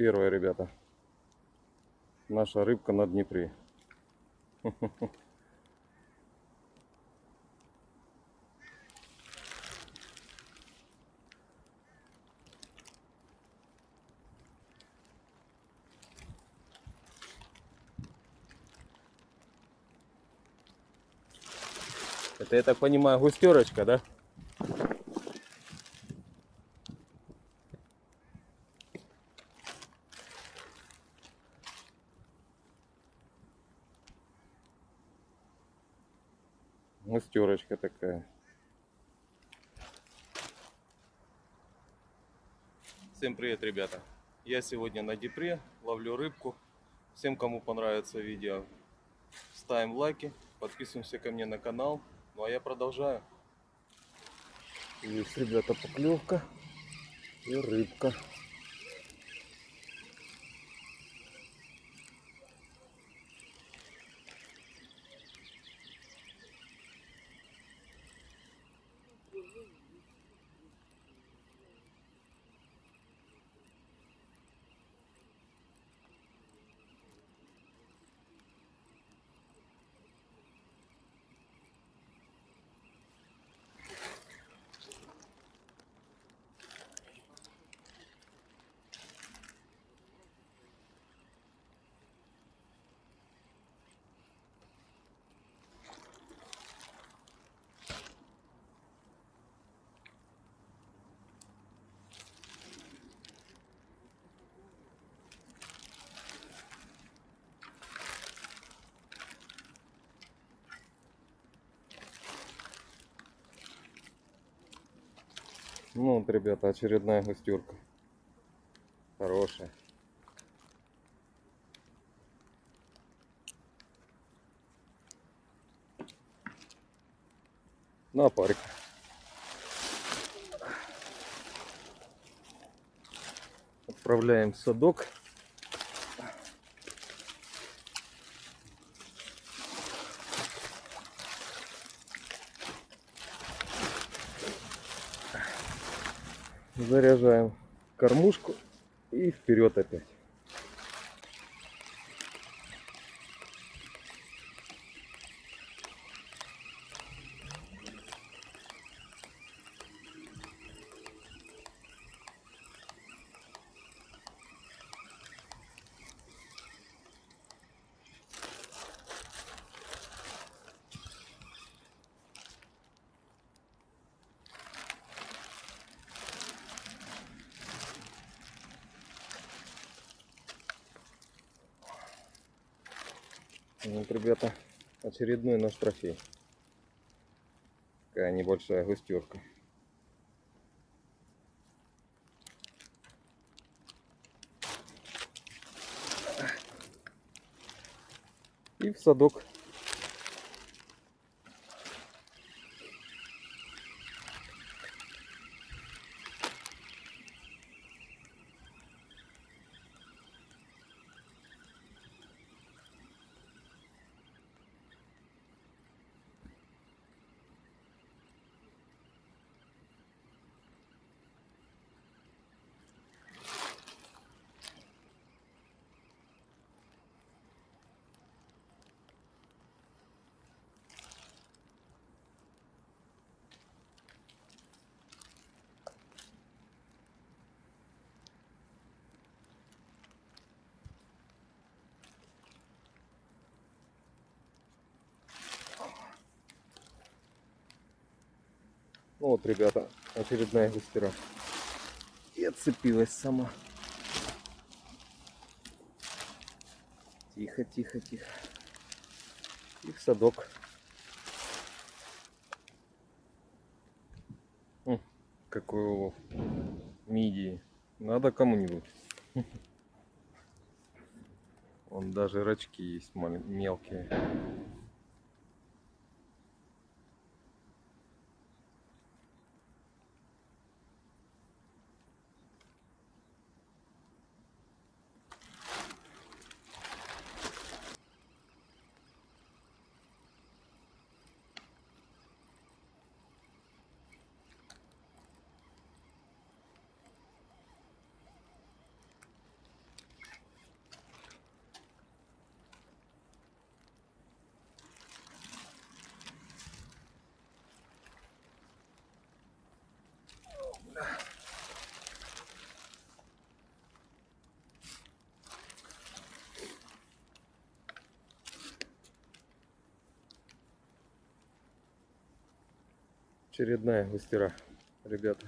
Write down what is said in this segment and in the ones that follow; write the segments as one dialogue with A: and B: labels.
A: Первое, ребята. Наша рыбка на Днепре. Это, я так понимаю, густерочка, да? Густерочка такая. Всем привет, ребята! Я сегодня на Днепре, ловлю рыбку. Всем, кому понравится видео, ставим лайки, подписываемся ко мне на канал. Ну а я продолжаю. Есть, ребята, поклевка и рыбка. Ну вот, ребята, очередная густерка. Хорошая. На парик. Отправляем в садок. Заряжаем кормушку и вперед опять. Вот, ребята, очередной наш трофей. Такая небольшая густерка. И в садок. Ну вот, ребята, очередная густера. И отцепилась сама. Тихо, тихо, тихо. И в садок. Какой улов. Мидии. Надо кому-нибудь. Вон даже рачки есть мелкие. Очередная густера, ребята.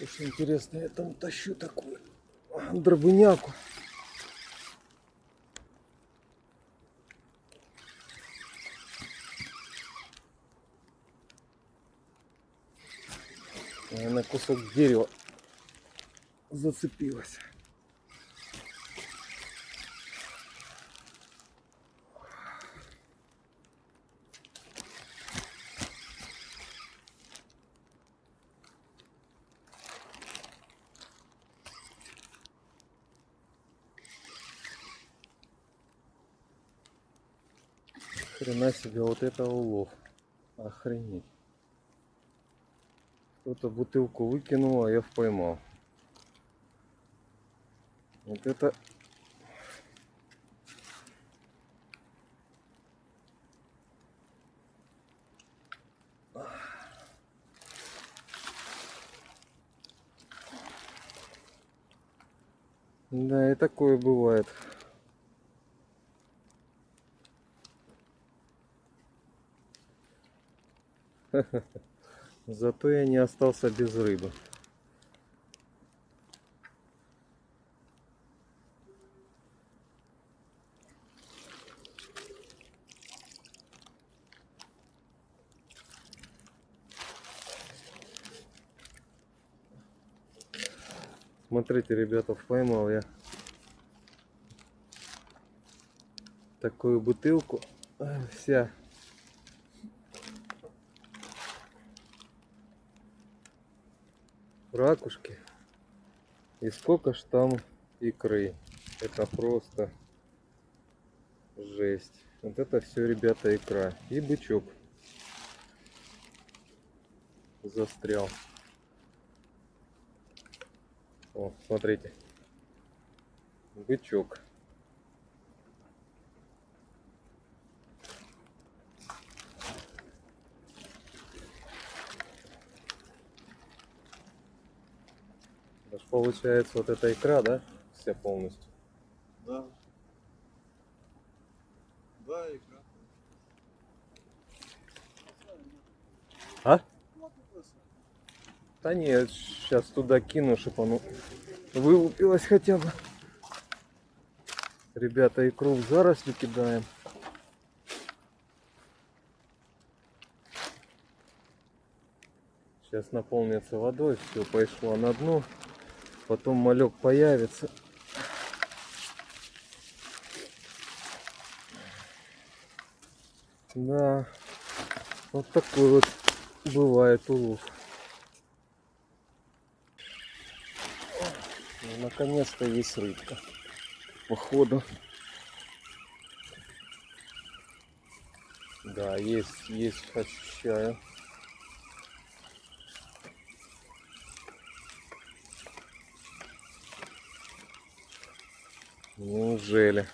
A: Что интересно, я там тащу такую дробыняку. На кусок дерева зацепилась. Хрена себе, вот это улов. Охренеть. Кто-то бутылку выкинул, а я поймал. Вот это... Да, и такое бывает. Зато я не остался без рыбы. Смотрите, ребята, поймал я такую бутылку. Вся в ракушке. И сколько ж там икры. Это просто жесть. Вот это все, ребята, икра. И бычок застрял. О, смотрите. Бычок. Это ж получается вот эта икра, да? Вся полностью.
B: Да. Да, икра.
A: А? Да нет, сейчас туда кину, чтобы оно вылупилось хотя бы. Ребята, икру в заросли кидаем. Сейчас наполнится водой, все пошло на дно. Потом малек появится. Да, вот такой вот бывает улов. Ну, наконец-то есть рыбка. Походу. Да, есть, ощущаю. Неужели?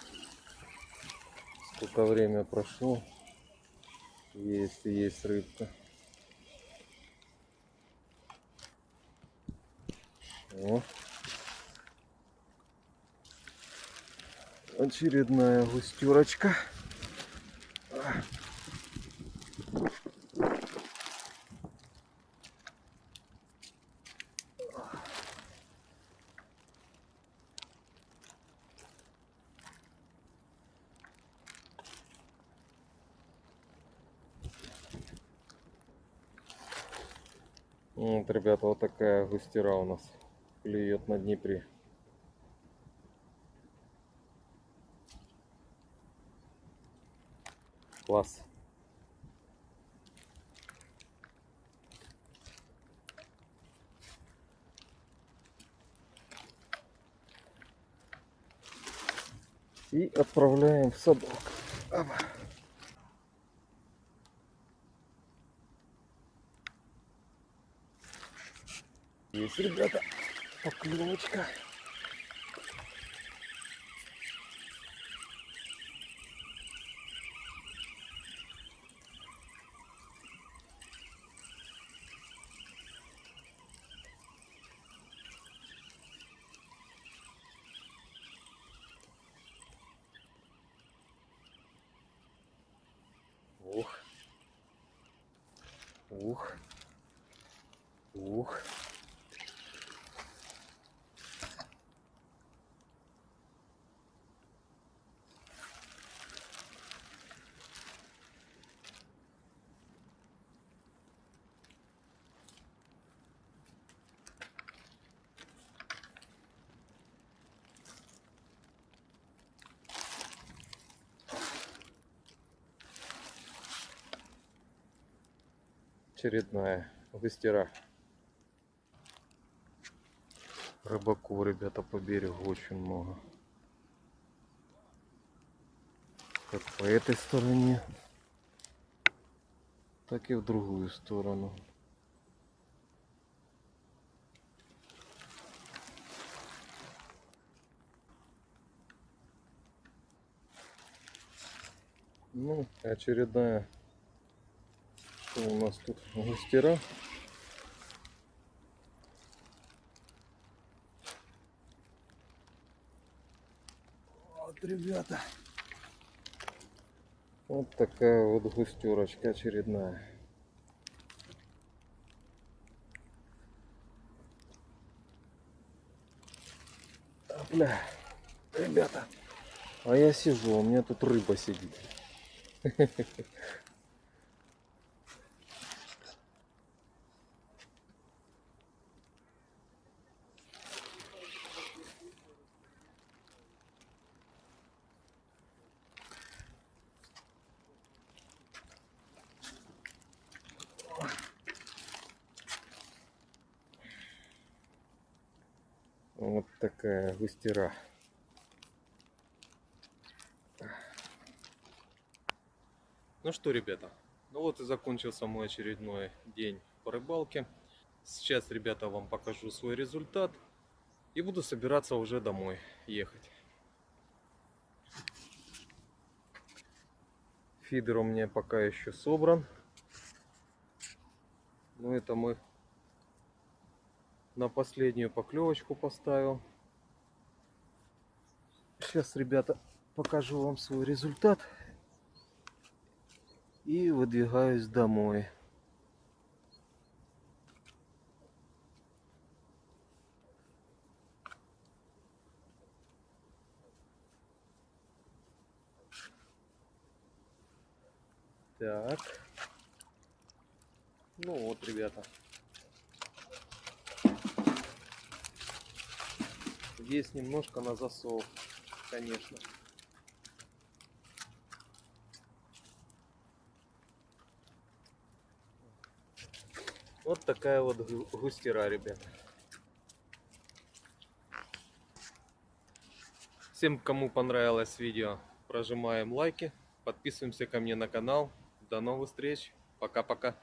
A: Сколько время прошло? Есть рыбка. О. Очередная густерочка. Вот, ребята, вот такая густера у нас клюет на Днепре. Класс. И отправляем в садок. Опа. Есть, ребята, поклевочка. Ух. Ух. Ух. Очередная густера. Рыбаков, ребята, по берегу очень много. Как по этой стороне, так и в другую сторону. Ну, очередная, что у нас тут, густера. Вот, ребята, вот такая вот густерочка очередная. Бля, ребята, а я сижу, у меня тут рыба сидит. Вот такая густера. Ну что, ребята, ну вот и закончился мой очередной день по рыбалке. Сейчас, ребята, вам покажу свой результат и буду собираться уже домой ехать. Фидер у меня пока еще собран. Но это мы на последнюю поклевочку поставил. Сейчас, ребята, покажу вам свой результат и выдвигаюсь домой. Так. Ну вот, ребята. Есть немножко на засол, конечно. Вот такая вот густера, ребята. Всем, кому понравилось видео, прожимаем лайки, подписываемся ко мне на канал. До новых встреч. Пока-пока.